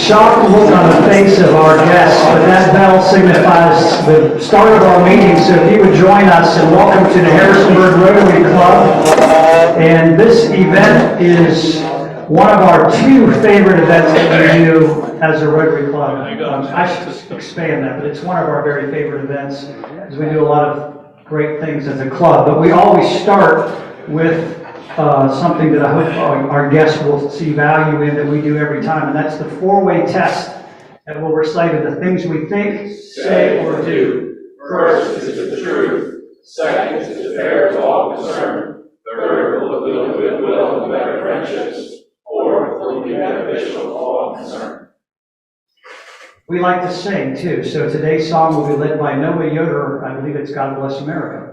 shocked look on the face of our guests, but that bell signifies the start of our meeting. So if you would join us, and welcome to the Harrisonburg Rotary Club. And this event is one of our two favorite events that we do as a Rotary Club. I should expand that, but it's one of our very favorite events, because we do a lot of great things as a club. But we always start with something that I hope our guests will see value in, that we do every time, and that's the four-way test that will recite the things we think, say, or do. First, is it the truth? Second, is it fair to all concerned? Third, will it build goodwill and better friendships? Fourth, will it be beneficial to all concerned? We like to sing too, so today's song will be led by Noah Yoder. I believe it's God Bless America.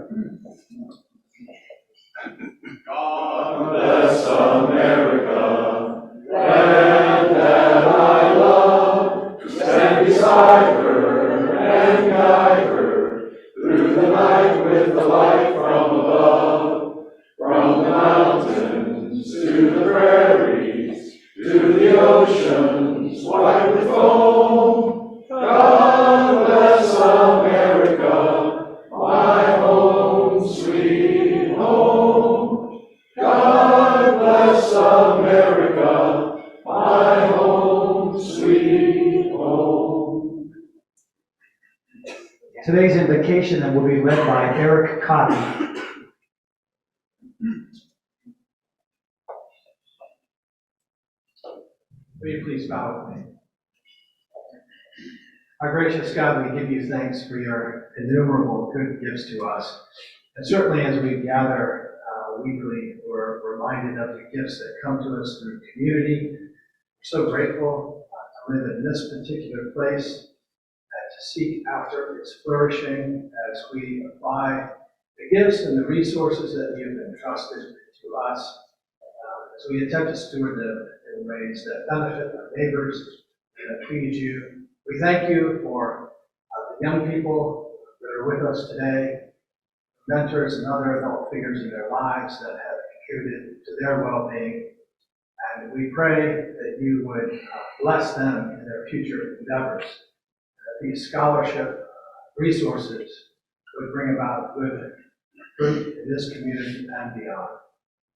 God bless America, land that I love. Stand beside her and guide her through the night with the light from above. From the mountains to the prairies, to the oceans white with foam. God bless America, my home, sweet home. God bless America, my home, sweet home. Today's invocation will be led by Eric Cotton. Will you please bow with me? Our gracious God, we give you thanks for your innumerable good gifts to us. And certainly as we gather weekly, we're reminded of the gifts that come to us through community. We're so grateful to live in this particular place, to seek after its flourishing as we apply the gifts and the resources that you've entrusted to us, as we attempt to steward them in ways that benefit our neighbors and that please you. We thank you for the young people that are with us today, mentors and other adult figures in their lives that have contributed to their well-being. And we pray that you would bless them in their future endeavors, that these scholarship resources would bring about good fruit in this community and beyond.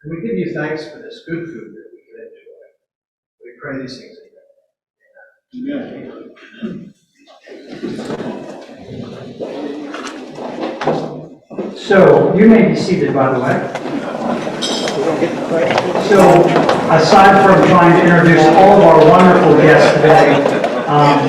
And we give you thanks for this good food that we can enjoy. We pray these things in your name. Amen. So, you may be seated, by the way. So, aside from trying to introduce all of our wonderful guests today,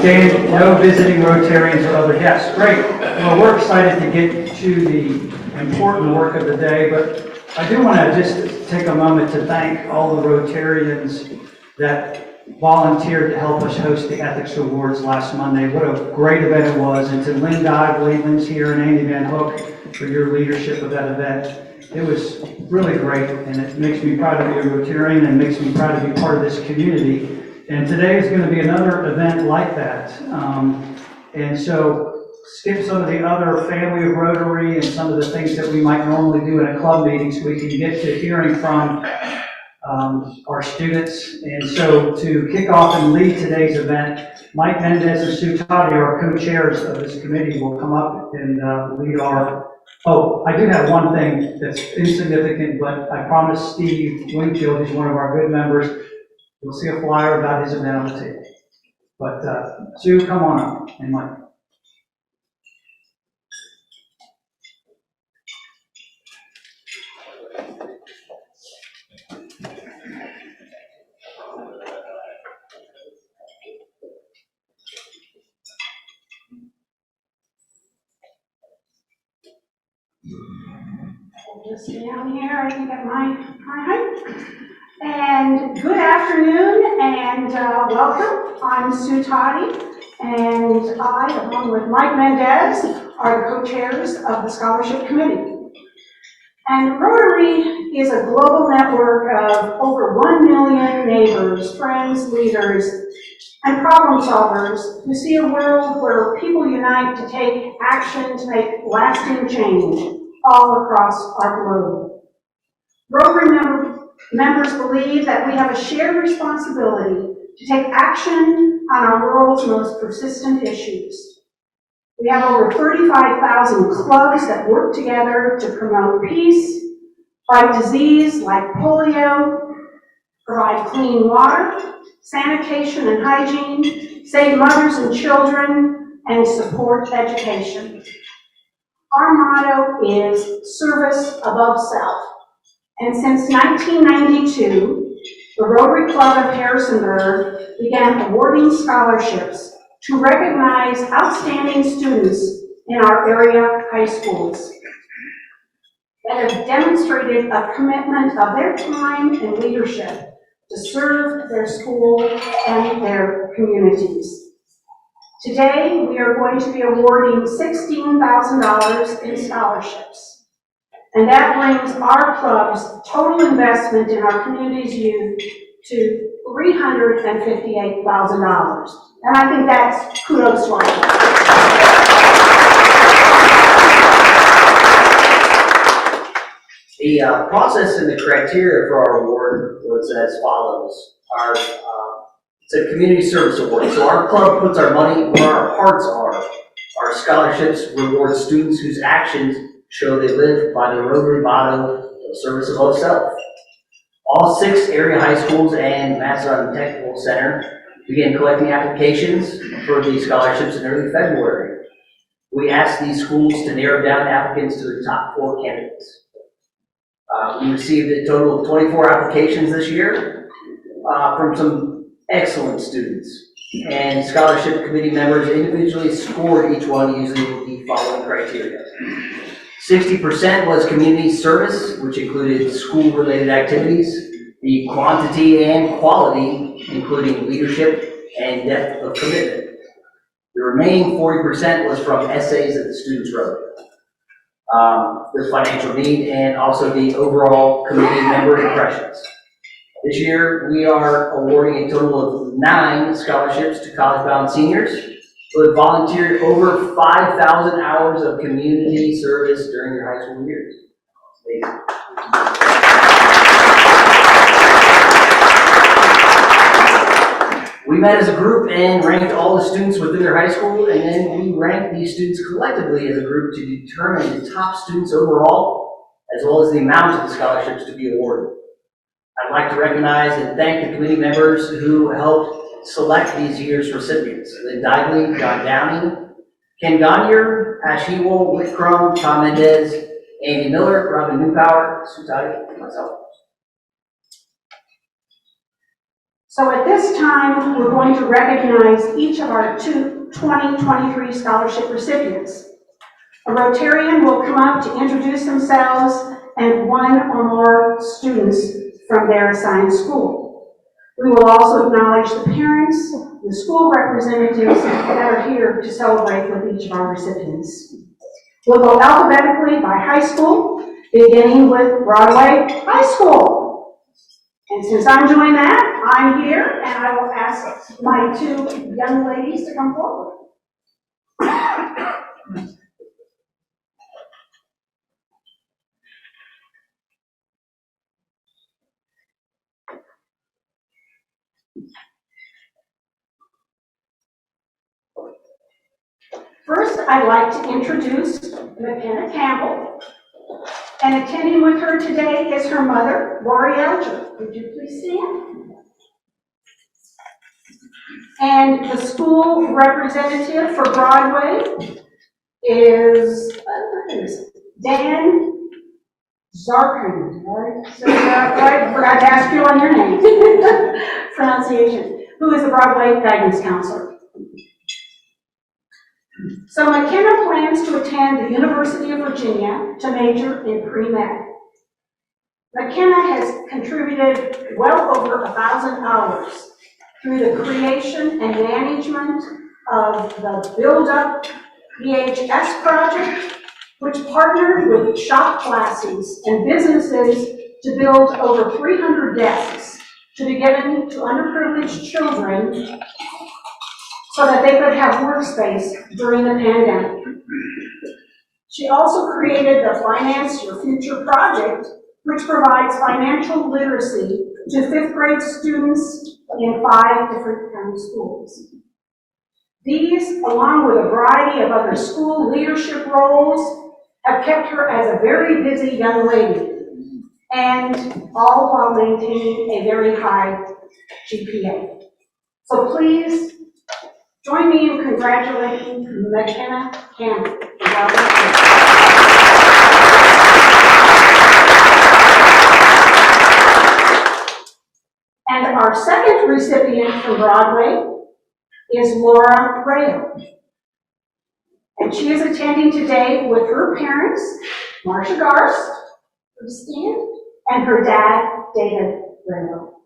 Dave, no visiting Rotarians or other guests. Great. Well, we're excited to get to the important work of the day, but I do want to just take a moment to thank all the Rotarians that volunteered to help us host the Ethics Awards last Monday. What a great event it was. And to Linda, I believe Lynn's here, and Andy Van Hook for your leadership of that event. It was really great, and it makes me proud to be a Rotarian and makes me proud to be part of this community. And today is going to be another event like that. And so skip some of the other family of Rotary and some of the things that we might normally do in a club meeting so we can get to hearing from our students. And so to kick off and lead today's event, Mike Mendez and Sue Toddy, our co-chairs of this committee, will come up and lead our... Oh, I do have one thing that's insignificant, but I promised Steve Wingfield, who's one of our good members, you'll see a flyer about his event on the table. But Sue, come on up, and Mike. Just down here, I can get my height. And good afternoon and welcome. I'm Sue Toddy, and I, along with Mike Mendez, are the co-chairs of the Scholarship Committee. And Rotary is a global network of over 1 million neighbors, friends, leaders, and problem solvers who see a world where people unite to take action to make lasting change all across our globe. Rotary members believe that we have a shared responsibility to take action on our world's most persistent issues. We have over 35,000 clubs that work together to promote peace, fight disease like polio, provide clean water, sanitation and hygiene, save mothers and children, and support education. Our motto is service above self. And since 1992, the Rotary Club of Harrisonburg began awarding scholarships to recognize outstanding students in our area high schools that have demonstrated a commitment of their time and leadership to serve their school and their communities. Today, we are going to be awarding $16,000 in scholarships. And that brings our club's total investment in our community's youth to $358,000. And I think that's kudos to our The process and the criteria for our award was as follows. It's a community service award, so our club puts our money where our hearts are. Our scholarships reward students whose actions show they live by the Rotary motto of service above self. All 6 area high schools and Macedon Technical Center began collecting applications for these scholarships in early February. We asked these schools to narrow down applicants to the top 4 candidates. We received a total of 24 applications this year from some excellent students. And scholarship committee members individually scored each one using the following criteria. 60% was community service, which included school-related activities, the quantity and quality, including leadership and depth of commitment. The remaining 40% was from essays that the students wrote. The financial need, and also the overall committee member impressions. This year, we are awarding a total of 9 scholarships to college-bound seniors who have volunteered over 5,000 hours of community service during their high school years. We met as a group and ranked all the students within their high school, and then we ranked these students collectively as a group to determine the top students overall, as well as the amount of the scholarships to be awarded. I'd like to recognize and thank the committee members who helped select these year's recipients: Lynn Dively, John Downing, Ken Gonier, Ash Ewell, Whit Crum, Tom Mendez, Andy Miller, Robin Newpower, Sue Toddy, and myself. So at this time, we're going to recognize each of our 2023 scholarship recipients. A Rotarian will come up to introduce themselves and one or more students from their assigned school. We will also acknowledge the parents, the school representatives that are here to celebrate with each of our recipients. We'll go alphabetically by high school, beginning with Broadway High School. And since I'm doing that, I'm here, and I will ask my 2 young ladies to come forward. First, I'd like to introduce McKenna Campbell. And attending with her today is her mother, Lori Elger. Would you please stand? And the school representative for Broadway is Dan Zarkin. So, I forgot to ask you on your name. Pronunciation. Who is the Broadway guidance counselor. So McKenna plans to attend the University of Virginia to major in pre-med. McKenna has contributed well over 1,000 hours through the creation and management of the Build Up EHS project, which partnered with shop classes and businesses to build over 300 desks to be given to underprivileged children so that they could have workspace during the pandemic. She also created the Finance Your Future project, which provides financial literacy to 5th grade students in 5 different county schools. These, along with a variety of other school leadership roles, have kept her as a very busy young lady, and all while maintaining a very high GPA. So please join me in congratulating McKenna Campbell. And our second recipient from Broadway is Laura Rayo. And she is attending today with her parents, Marcia Garst, Christine, and her dad, David Rayo.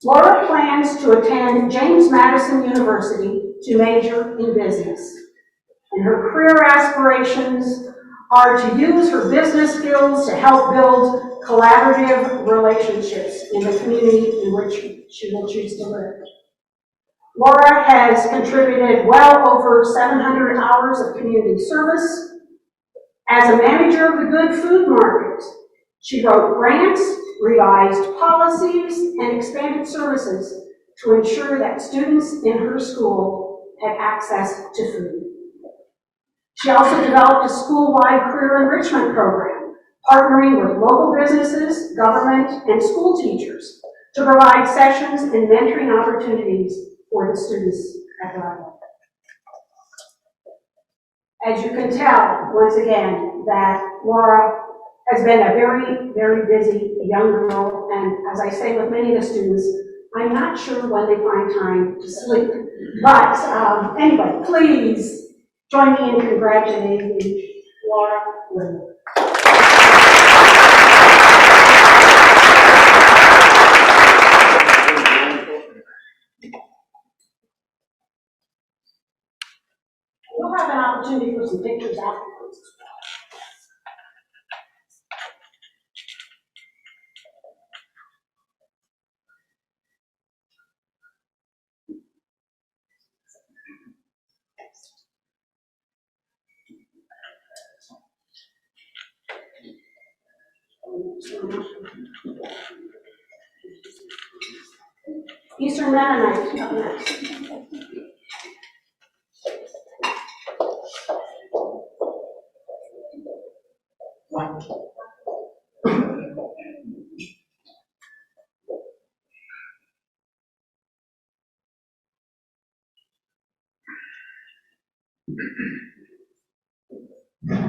Laura plans to attend James Madison University to major in business. And her career aspirations are to use her business skills to help build collaborative relationships in the community in which she will choose to live. Laura has contributed well over 700 hours of community service. As a manager of the Good Food Market, she wrote grants, revised policies, and expanded services to ensure that students in her school had access to food. She also developed a school-wide career enrichment program, partnering with local businesses, government, and school teachers to provide sessions and mentoring opportunities for the students at Broadway. As you can tell, once again, that Laura has been a very, very busy young girl, and as I say with many of the students, I'm not sure when they find time to sleep. But anyway, please join me in congratulating Laura Rayo. We'll have an opportunity for some pictures afterwards. Eastern Mennonite up next.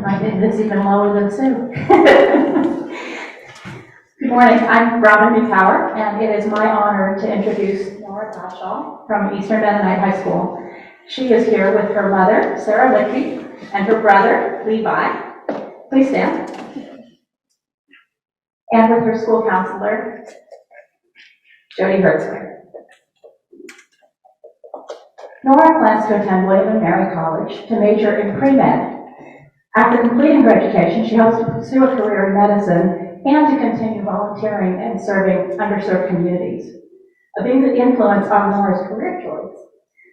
I think this is even lower than Sue. Good morning, I'm Robin Newpower, and it is my honor to introduce Laura Gottschall from Eastern Mennonite High School. She is here with her mother, Sarah Lickey, and her brother, Levi. Please stand. And with her school counselor, Jody Hertzler. Nora plans to attend William and Mary College to major in pre-med. After completing her education, she hopes to pursue a career in medicine and to continue volunteering and serving underserved communities. A big influence on Nora's career choice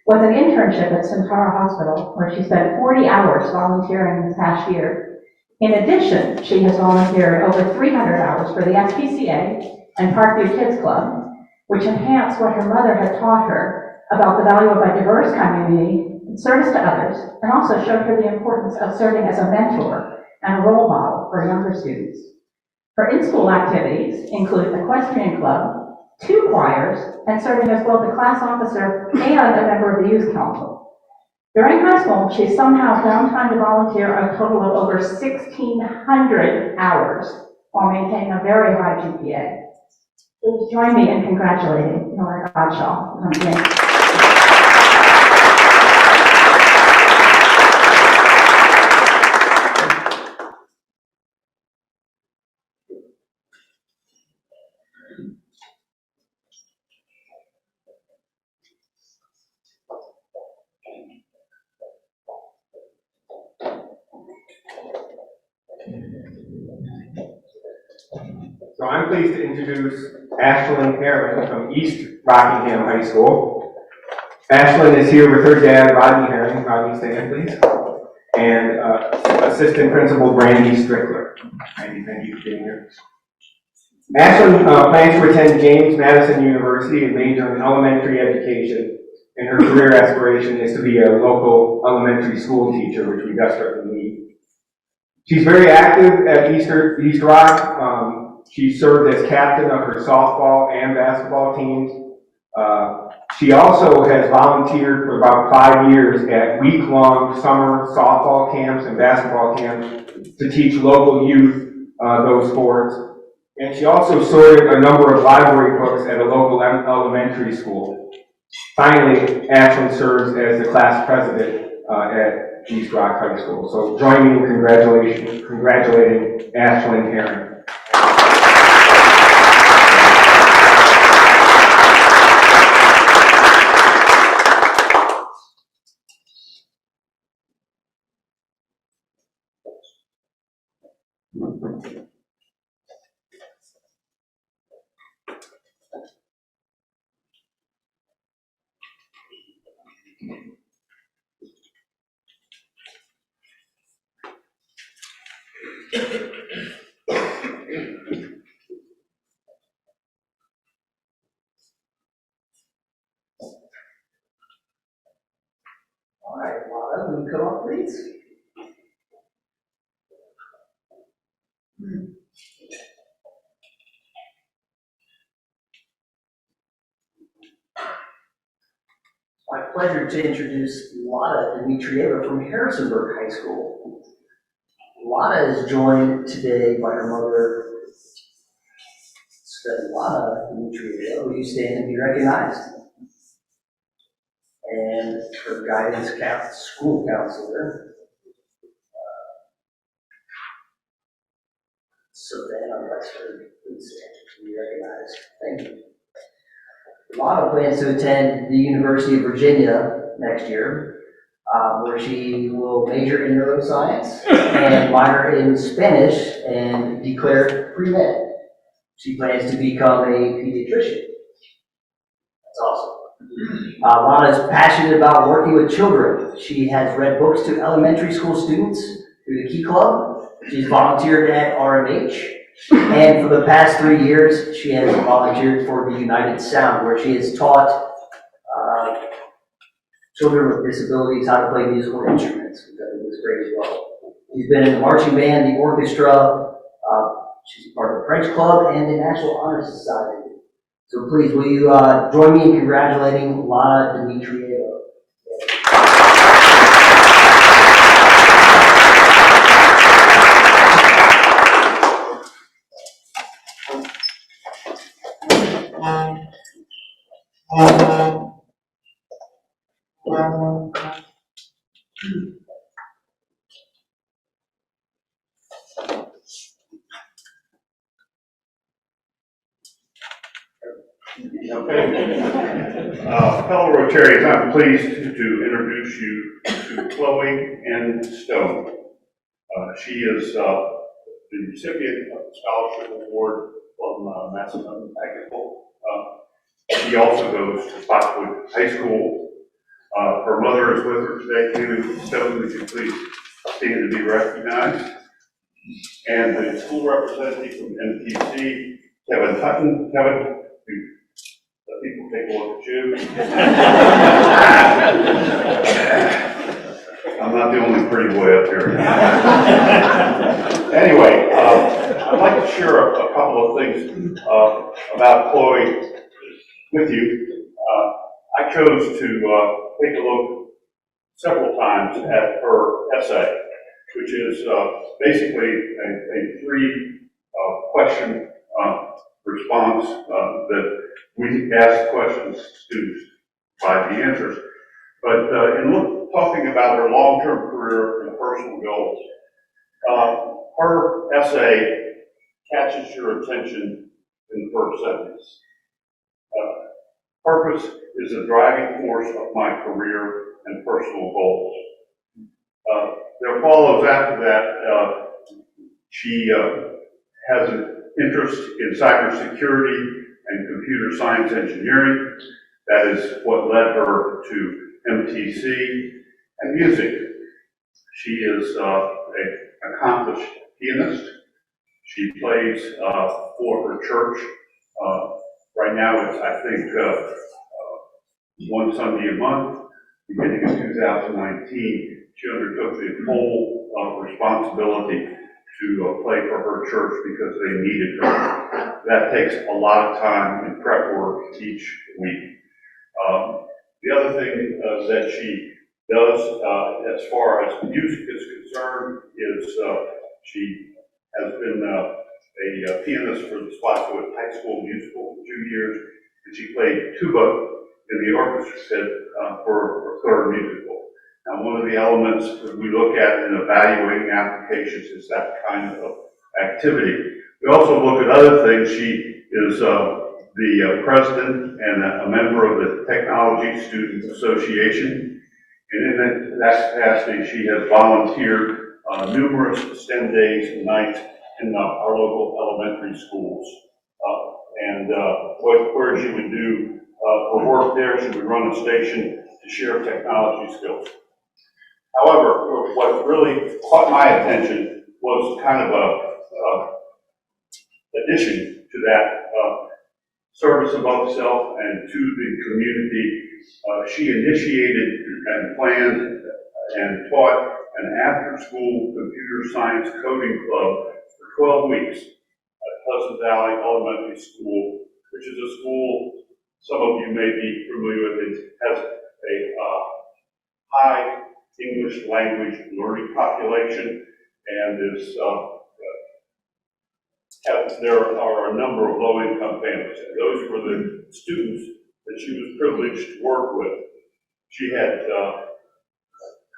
was an internship at Centaur Hospital, where she spent 40 hours volunteering this past year. In addition, she has volunteered over 300 hours for the SPCA and Parkview Kids Club, which enhanced what her mother had taught her about the value of a diverse community, service to others, and also showed her the importance of serving as a mentor and a role model for younger students. Her in-school activities include equestrian club, 2 choirs, and serving as both a class officer and a member of the youth council. During high school, she somehow found time to volunteer a total of over 1,600 hours while maintaining a very high GPA. Please join me in congratulating Nora Gottschall. So I'm pleased to introduce Ashlyn Herring from East Rockingham High School. Ashlyn is here with her dad, Rodney Herring. Rodney, stand please. And Assistant Principal Brandy Strickler. Brandy, thank you for being here. Ashlyn plans to attend James Madison University and major in elementary education, and her career aspiration is to be a local elementary school teacher, which we desperately need. She's very active at East Rock. She served as captain of her softball and basketball teams. She also has volunteered for about 5 years at week-long summer softball camps and basketball camps to teach local youth those sports. And she also sorted a number of library books at a local elementary school. Finally, Ashlyn serves as the class president at East Rock High School. So join me in congratulating Ashlyn Herring. All right, Lana, will you come up, please? It's my pleasure to introduce Lana Dmitrieva from Harrisonburg High School. Lana is joined today by her mother, Svetlana Dmitrieva. Will you stand and be recognized? And her guidance school counselor, Savannah Wexford. Please stand and be recognized. Thank you. Lana plans to attend the University of Virginia next year, where she will major in neuroscience and minor in Spanish and declare pre-med. She plans to become a pediatrician. That's awesome. Lana is passionate about working with children. She has read books to elementary school students through the Key Club. She's volunteered at RMH. And for the past 3 years, she has volunteered for the United Sound, where she has taught children with disabilities how to play musical instruments, which I think is great as well. She's been in the marching band, the orchestra, she's part of the French Club and the National Honor Society. So please, will you join me in congratulating Lana Dmitrieva? Fellow Rotarians, I'm pleased to introduce you to Chloe N. Stone. She is the recipient of the scholarship award from Macedon Technical. She also goes to Spotswood High School. Her mother is with her today, too. Stone, would you please stand to be recognized? And the school representative from MTC, Kevin Hutton. Kevin, let people take a look at you. I'm not the only pretty boy up here. Anyway, I'd like to share a couple of things about Chloe with you. I chose to take a look several times at her essay, which is basically a three-question response that we ask questions to students by the answers. But in talking about her long-term career and personal goals, her essay catches your attention in the first sentence. Purpose is a driving force of my career and personal goals. There follows after that, she has an interest in cybersecurity and computer science engineering. That is what led her to MTC and music. She is an accomplished pianist. She plays for her church. Right now, it's, I think, one Sunday a month. Beginning in 2019, she undertook the full responsibility to play for her church because they needed her. That takes a lot of time and prep work each week. The other thing that she does as far as music is concerned is she has been a pianist for the Spotswood High School musical for 2 years, and she played tuba in the orchestra pit for her third musical. Now, one of the elements that we look at in evaluating applications is that kind of activity. We also look at other things. She is the president and a member of the Technology Student Association. And in that capacity, she has volunteered numerous STEM days and nights in our local elementary schools. Where she would do her work there, she would run a station to share technology skills. However, what really caught my attention was kind of a addition to that service above self and to the community. She initiated and planned and taught an after-school computer science coding club for 12 weeks at Pleasant Valley Elementary School, which is a school some of you may be familiar with. It has a high English language learning population, and there are a number of low-income families, and those were the students that she was privileged to work with. She had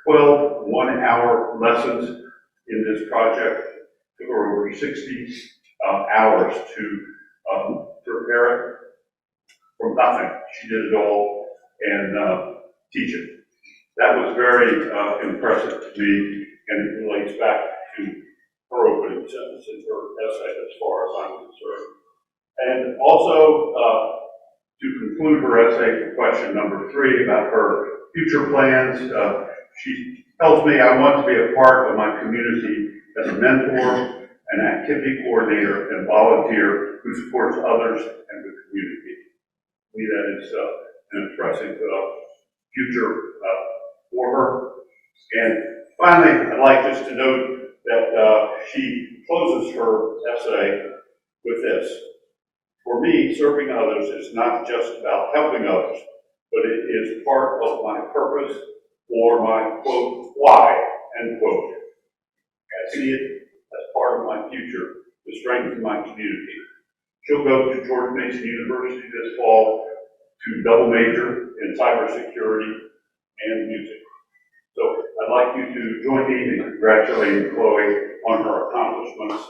12 one-hour lessons in this project. It took her over 60 hours to prepare it from nothing. She did it all and teach it. That was very impressive to me, and it relates back to her opening sentence in her essay as far as I'm concerned. And also, to conclude her essay, question number 3 about her future plans, she tells me, I want to be a part of my community as a mentor, an activity coordinator, and volunteer who supports others and the community. To me, that is an impressive future for her. And finally, I'd like just to note that she closes her essay with this. For me, serving others is not just about helping others, but it is part of my purpose or my, quote, why, end quote. I see it as part of my future to strengthen my community. She'll go to George Mason University this fall to double major in cybersecurity and music. So I'd like you to join me in congratulating Chloe on her accomplishments.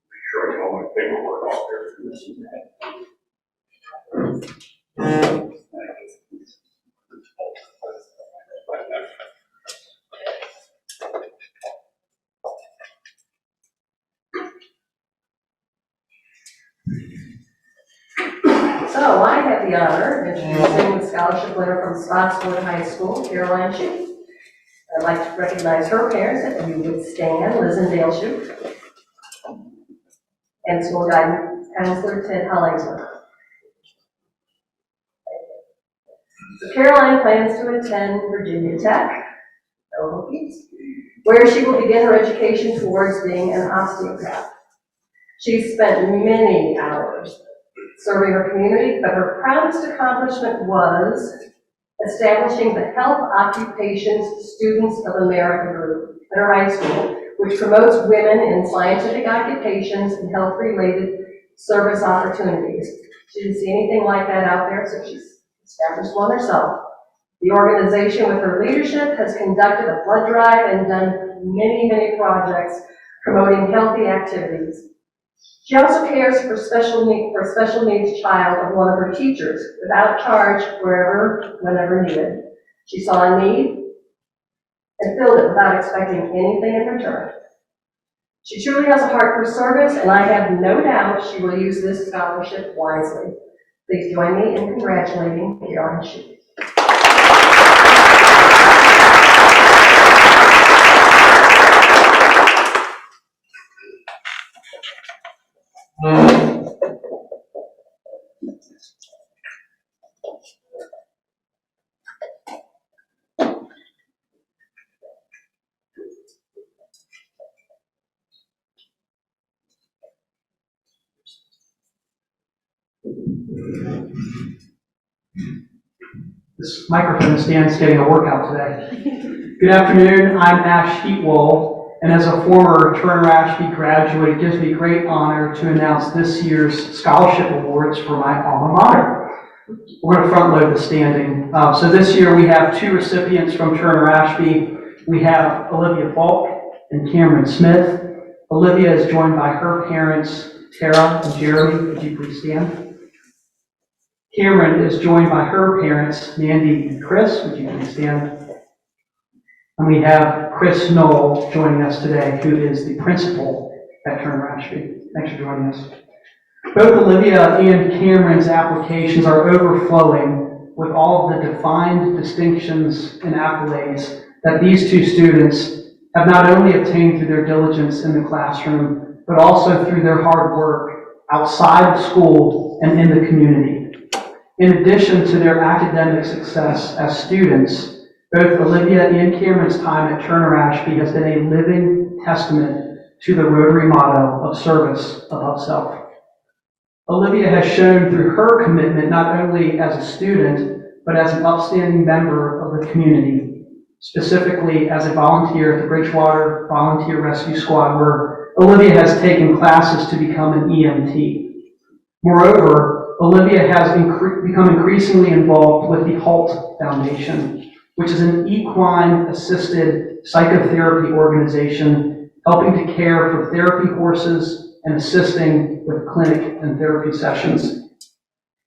Make sure I get all my paperwork off here. So I have the honor of introducing the scholarship winner from Spotswood High School, Caroline Shue. I'd like to recognize her parents, if you would stand, Liz and Dale Shue, and school guidance counselor Ted Hollingsworth. So Caroline plans to attend Virginia Tech, go Hokies, where she will begin her education towards being an osteopath. She's spent many hours serving her community, but her proudest accomplishment was establishing the Health Occupations Students of America group at her high school, which promotes women in scientific occupations and health-related service opportunities. She didn't see anything like that out there, so she's established one herself. The organization, with her leadership, has conducted a blood drive and done many, many projects promoting healthy activities. She also cares for a special needs child of one of her teachers without charge, wherever, whenever needed. She saw a need and filled it without expecting anything in return. She truly has a heart for service, and I have no doubt she will use this scholarship wisely. Please join me in congratulating Caroline Shue. This microphone stand's getting a workout today. Good afternoon, I'm Ash Heatwall, and as a former Turner Ashby graduate, it gives me great honor to announce this year's scholarship awards for my alma mater. We're going to front load the standing. So this year we have 2 recipients from Turner Ashby. We have Olivia Falk and Cameron Smith. Olivia is joined by her parents, Tara and Jeremy. Would you please stand? Cameron is joined by her parents, Mandy and Chris. Would you please stand? And we have Chris Knoll joining us today, who is the principal at Turner Ashby. Thanks for joining us. Both Olivia and Cameron's applications are overflowing with all of the defined distinctions and accolades that these 2 students have not only obtained through their diligence in the classroom, but also through their hard work outside of school and in the community. In addition to their academic success as students, both Olivia and Cameron's time at Turner Ashby has been a living testament to the Rotary motto of service above self. Olivia has shown through her commitment not only as a student, but as an upstanding member of the community, specifically as a volunteer at the Bridgewater Volunteer Rescue Squad, where Olivia has taken classes to become an EMT. Moreover, Olivia has become increasingly involved with the HALT Foundation, which is an equine-assisted psychotherapy organization helping to care for therapy horses and assisting with clinic and therapy sessions.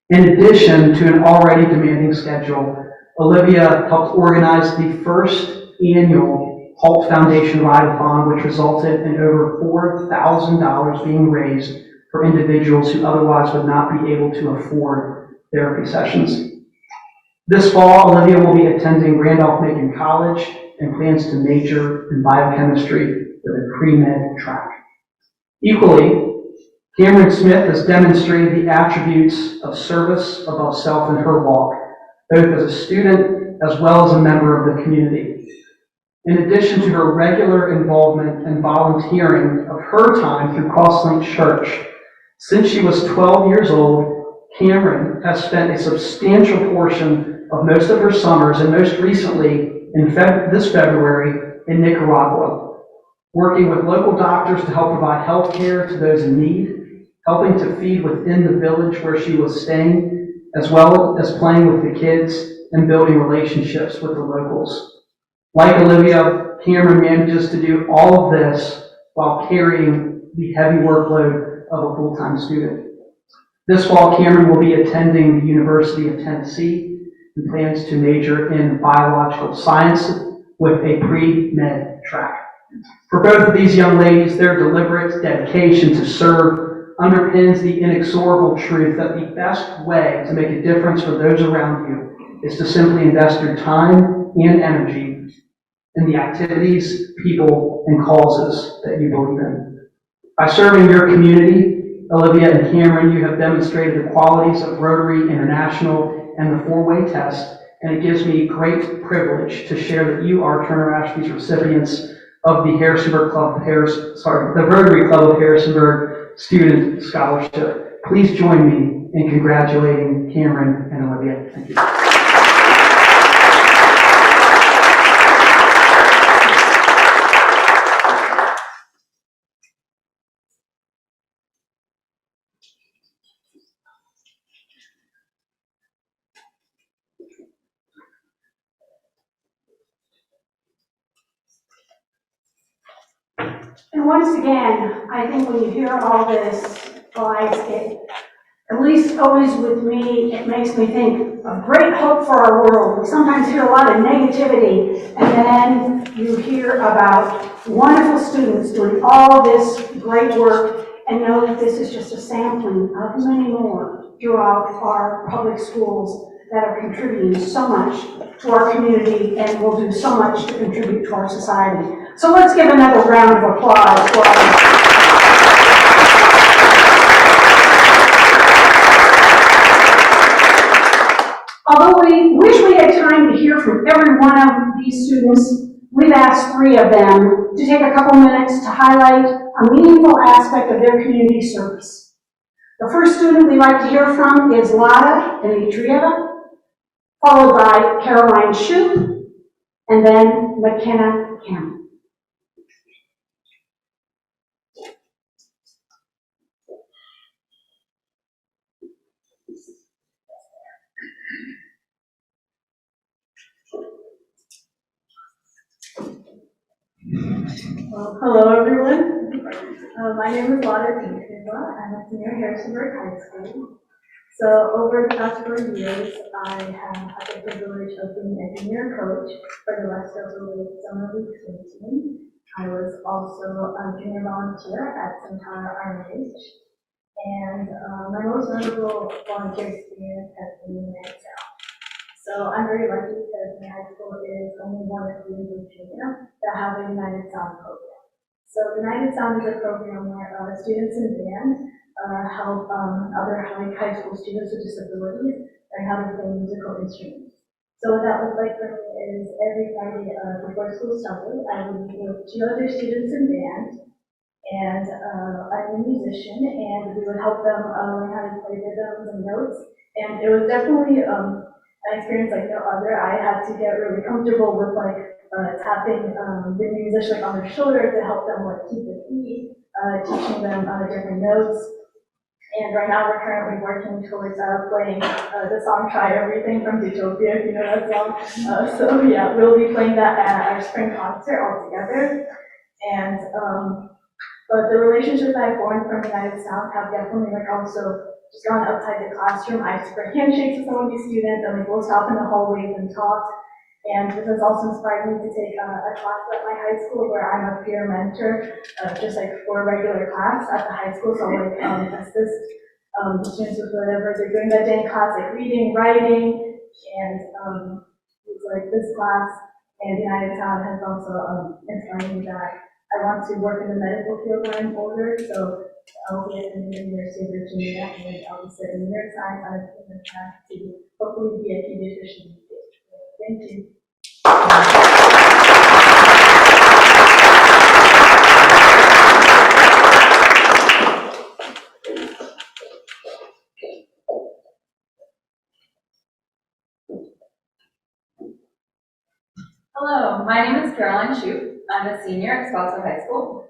In addition to an already demanding schedule, Olivia helped organize the first annual HALT Foundation Ride-a-thon, which resulted in over $4,000 being raised for individuals who otherwise would not be able to afford therapy sessions. This fall, Olivia will be attending Randolph-Macon College and plans to major in biochemistry with a pre-med track. Equally, Cameron Smith has demonstrated the attributes of service above self in her walk, both as a student as well as a member of the community. In addition to her regular involvement and volunteering of her time through Crosslink Church, since she was 12 years old, Cameron has spent a substantial portion of most of her summers, and most recently, this February, in Nicaragua, working with local doctors to help provide health care to those in need, helping to feed within the village where she was staying, as well as playing with the kids and building relationships with the locals. Like Olivia, Cameron manages to do all of this while carrying the heavy workload of a full-time student. This fall, Cameron will be attending the University of Tennessee and plans to major in biological science with a pre-med track. For both of these young ladies, their deliberate dedication to serve underpins the inexorable truth that the best way to make a difference for those around you is to simply invest your time and energy in the activities, people, and causes that you believe in. By serving your community, Olivia and Cameron, you have demonstrated the qualities of Rotary International and the 4-way test, and it gives me great privilege to share that you are Turner Ashby's recipients of the Rotary Club of Harrisonburg Student Scholarship. Please join me in congratulating Cameron and Olivia. Thank you. And once again, I think when you hear all this, it, at least always with me, it makes me think of great hope for our world. We sometimes hear a lot of negativity, and then you hear about wonderful students doing all this great work, and know that this is just a sampling of many more throughout our public schools that are contributing so much to our community and will do so much to contribute to our society. So let's give another round of applause for our Although we wish we had time to hear from every one of these students, we've asked 3 of them to take a couple minutes to highlight a meaningful aspect of their community service. The first student we'd like to hear from is Lada Dimitrieva, followed by Caroline Shoup, and then McKenna Campbell. Well, hello everyone. My name is Lada Dimitrieva. I'm a senior at Harrisonburg High School. So over the past 4 years, I have had the privilege of being a junior coach for the West Hills Related Summer League swim team. I was also a junior volunteer at Centaur RMH. And my most notable volunteer experience has been in Excel. So I'm very lucky because my high school is only one of 3 in Virginia that have a United Sound program. So United Sound is a program where students in band help other high school students with disabilities learn how to play musical instruments. So what that looks like for me is every Friday before school started, I would meet with 2 other students in band, and I'm a musician, and we would help them learn how to play rhythms and notes. And it was definitely an experience like no other. I had to get really comfortable with tapping the musician on their shoulder to help them keep the beat, teaching them different notes. And right now we're currently working towards playing the song Try Everything from Zootopia, if you know that song. So yeah, we'll be playing that at our spring concert all together. And but the relationships I've formed from United Sound have definitely also just gone outside the classroom. I super handshakes with some of these students, and we'll stop in the hallways and talk. And this has also inspired me to take a class at my high school where I'm a peer mentor, just for a regular class at the high school. So assist the students with whatever they're doing that day in class, like reading, writing, and it's like this class. And United Sound has also inspired me that I want to work in the medical field when I'm older. So I'll be attending the University of Virginia, and I'll be studying neuroscience on a human track to hopefully be a pediatrician. Thank you. Hello, my name is Caroline Shoup. I'm a senior at Spotswood High School.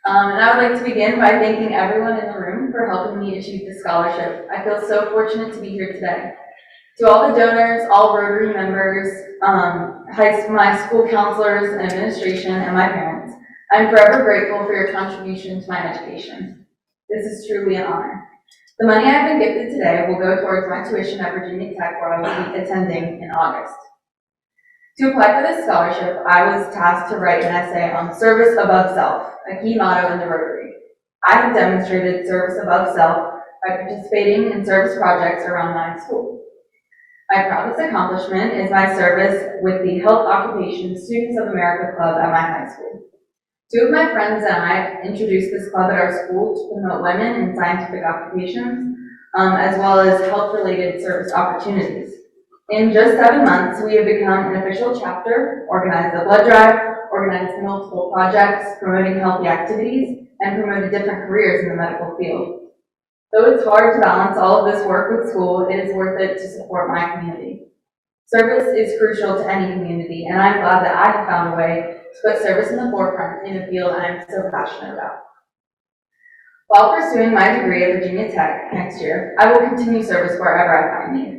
And I would like to begin by thanking everyone in the room for helping me achieve this scholarship. I feel so fortunate to be here today. To all the donors, all Rotary members, my school counselors and administration, and my parents, I'm forever grateful for your contribution to my education. This is truly an honor. The money I have been gifted today will go towards my tuition at Virginia Tech, where I will be attending in August. To apply for this scholarship, I was tasked to write an essay on service above self, a key motto in the Rotary. I have demonstrated service above self by participating in service projects around my school. My proudest accomplishment is my service with the Health Occupations Students of America Club at my high school. 2 of my friends and I introduced this club at our school to promote women in scientific occupations, as well as health-related service opportunities. In just 7 months, we have become an official chapter, organized a blood drive, organized multiple projects, promoting healthy activities, and promoted different careers in the medical field. Though it's hard to balance all of this work with school, it is worth it to support my community. Service is crucial to any community, and I'm glad that I have found a way to put service in the forefront in a field I'm so passionate about. While pursuing my degree at Virginia Tech next year, I will continue service wherever I find need.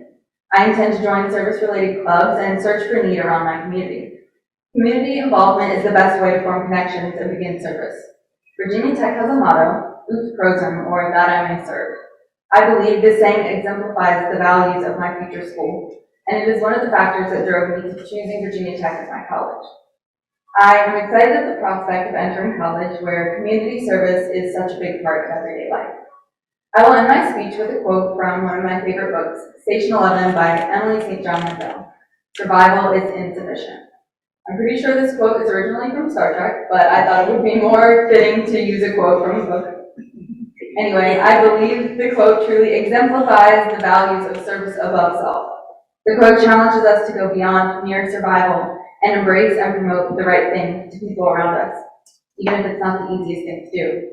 I intend to join service-related clubs and search for need around my community. Community involvement is the best way to form connections and begin service. Virginia Tech has a motto, Ut Prosum, or that I may serve. I believe this saying exemplifies the values of my future school, and it is one of the factors that drove me to choosing Virginia Tech as my college. I am excited at the prospect of entering college where community service is such a big part of everyday life. I will end my speech with a quote from one of my favorite books, Station 11 by Emily St. John Mandel. Survival is insufficient. I'm pretty sure this quote is originally from Star Trek, but I thought it would be more fitting to use a quote from a book. Anyway, I believe the quote truly exemplifies the values of service above self. The quote challenges us to go beyond mere survival and embrace and promote the right thing to people around us, even if it's not the easiest thing to do.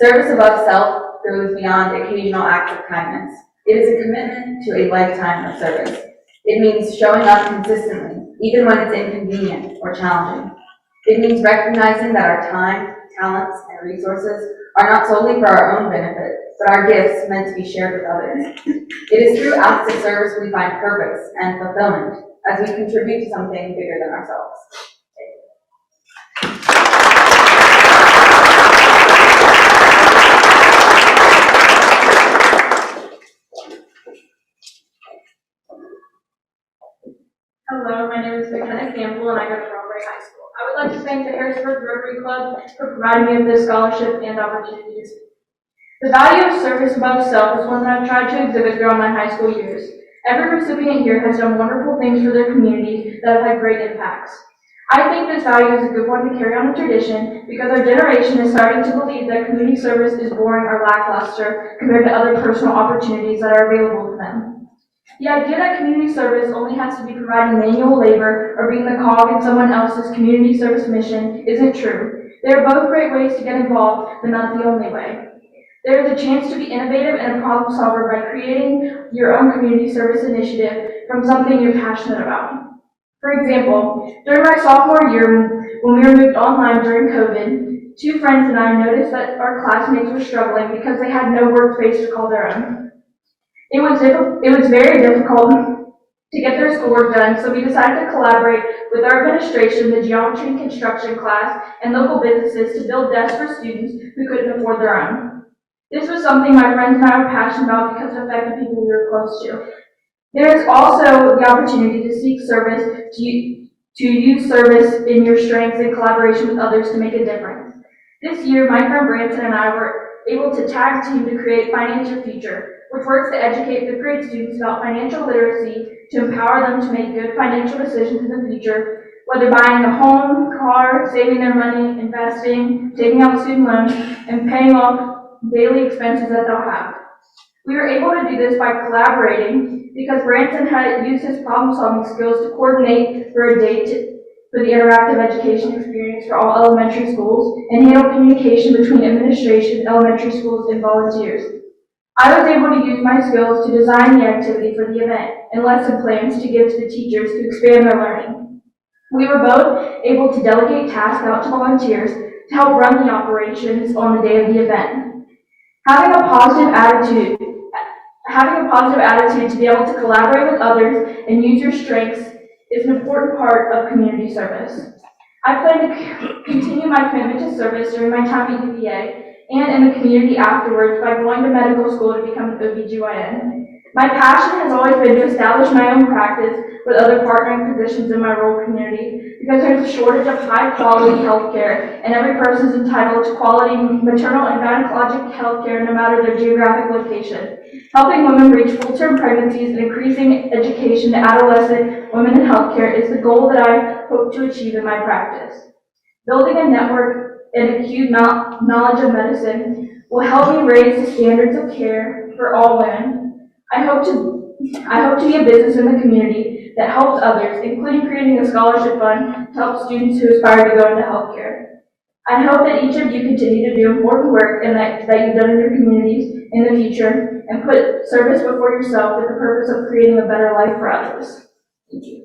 Service above self goes beyond occasional acts of kindness. It is a commitment to a lifetime of service. It means showing up consistently, even when it's inconvenient or challenging. It means recognizing that our time, talents, and resources are not solely for our own benefit, but are gifts meant to be shared with others. It is through acts of service we find purpose and fulfillment as we contribute to something bigger than ourselves. Hello, my name is McKenna Campbell and I go to Rockaway High School. I would like to thank the Harrisburg Rotary Club for providing me with this scholarship and opportunity to speak. The value of service above self is one that I've tried to exhibit throughout my high school years. Every recipient here has done wonderful things for their communities that have had great impacts. I think this value is a good one to carry on the tradition because our generation is starting to believe that community service is boring or lackluster compared to other personal opportunities that are available to them. The idea that community service only has to be providing manual labor or being the cog in someone else's community service mission isn't true. They are both great ways to get involved, but not the only way. There is a chance to be innovative and a problem solver by creating your own community service initiative from something you're passionate about. For example, during my sophomore year, when we were moved online during COVID, 2 friends and I noticed that our classmates were struggling because they had no workspace to call their own. It was very difficult to get their schoolwork done, so we decided to collaborate with our administration, the geometry and construction class, and local businesses to build desks for students who couldn't afford their own. This was something my friends and I were passionate about because it affected people we were close to. There is also the opportunity to seek service, to use service in your strengths in collaboration with others to make a difference. This year, my friend Branson and I were able to tag team to create Financial Future, which works to educate 5th grade students about financial literacy to empower them to make good financial decisions in the future, whether buying a home, car, saving their money, investing, taking out student loans, and paying off daily expenses that they'll have. We were able to do this by collaborating because Branson had used his problem-solving skills to coordinate for a date for the interactive education experience for all elementary schools and handle communication between administration, elementary schools, and volunteers. I was able to use my skills to design the activity for the event and lesson plans to give to the teachers to expand their learning. We were both able to delegate tasks out to volunteers to help run the operations on the day of the event. Having a positive attitude to be able to collaborate with others and use your strengths is an important part of community service. I plan to continue my commitment to service during my time at UVA and in the community afterwards by going to medical school to become an OBGYN. My passion has always been to establish my own practice with other partnering physicians in my rural community because there's a shortage of high-quality health care, and every person is entitled to quality maternal and gynecologic health care no matter their geographic location. Helping women reach full-term pregnancies and increasing education to adolescent women in healthcare is the goal that I hope to achieve in my practice. Building a network and acute knowledge of medicine will help me raise the standards of care for all women. I hope to be a business in the community that helps others, including creating a scholarship fund to help students who aspire to go into healthcare. I hope that each of you continue to do important work and that you've done in your communities in the future and put service before yourself with the purpose of creating a better life for others. Thank you.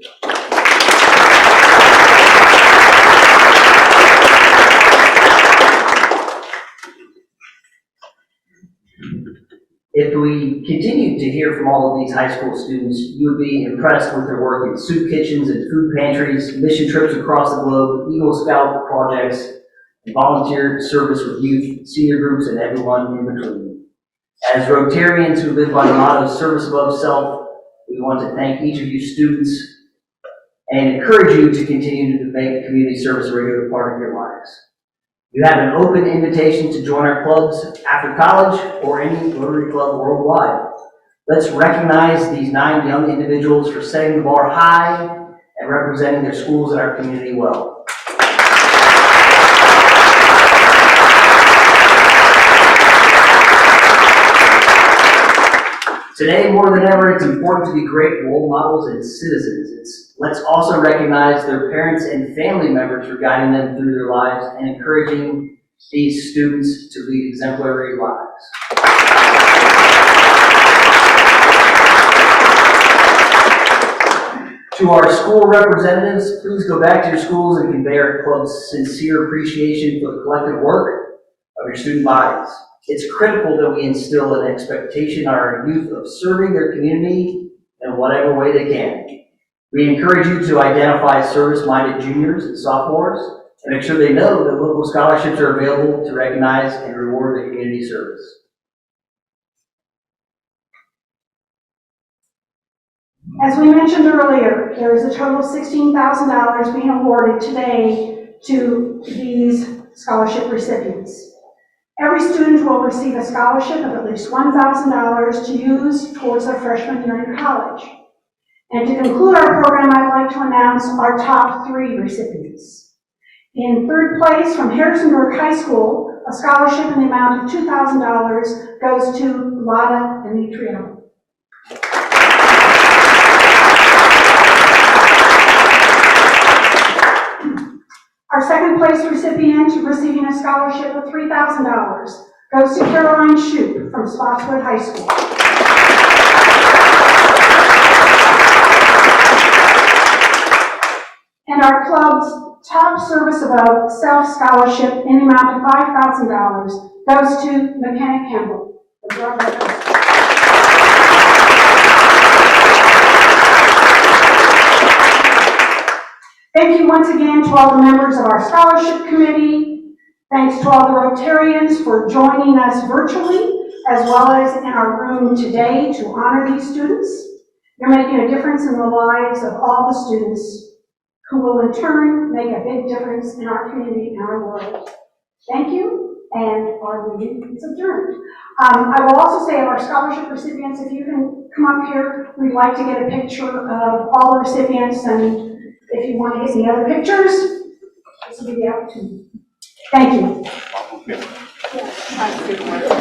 If we continued to hear from all of these high school students, you would be impressed with their work in soup kitchens and food pantries, mission trips across the globe, Eagle Scout projects, and volunteer service with youth, senior groups, and everyone in between. As Rotarians who live by the motto service above self, we want to thank each of you students and encourage you to continue to make community service a regular part of your lives. You have an open invitation to join our clubs after college or any Rotary Club worldwide. Let's recognize these 9 young individuals for setting the bar high and representing their schools and our community well. Today, more than ever, it's important to be great role models and citizens. Let's also recognize their parents and family members for guiding them through their lives and encouraging these students to lead exemplary lives. To our school representatives, please go back to your schools and convey our club's sincere appreciation for the collective work of your student bodies. It's critical that we instill an expectation in our youth of serving their community in whatever way they can. We encourage you to identify service-minded juniors and sophomores and make sure they know that local scholarships are available to recognize and reward their community service. As we mentioned earlier, there is a total of $16,000 being awarded today to these scholarship recipients. Every student will receive a scholarship of at least $1,000 to use towards their freshman year in college. And to conclude our program, I'd like to announce our top 3 recipients. In 3rd place from Harrisonburg High School, a scholarship in the amount of $2,000 goes to Lada Demetriou. Our 2nd place recipient receiving a scholarship of $3,000 goes to Caroline Shoup from Spotswood High School. And our club's top service above self-scholarship in the amount of $5,000 goes to McKenna Campbell from Broadway High School. Thank you once again to all the members of our scholarship committee. Thanks to all the Rotarians for joining us virtually, as well as in our room today to honor these students. You're making a difference in the lives of all the students who will in turn make a big difference in our community and our world. Thank you, and our meeting is adjourned. I will also say of our scholarship recipients, if you can come up here, we'd like to get a picture of all the recipients, and if you want to get any other pictures, this will be the opportunity. Thank you.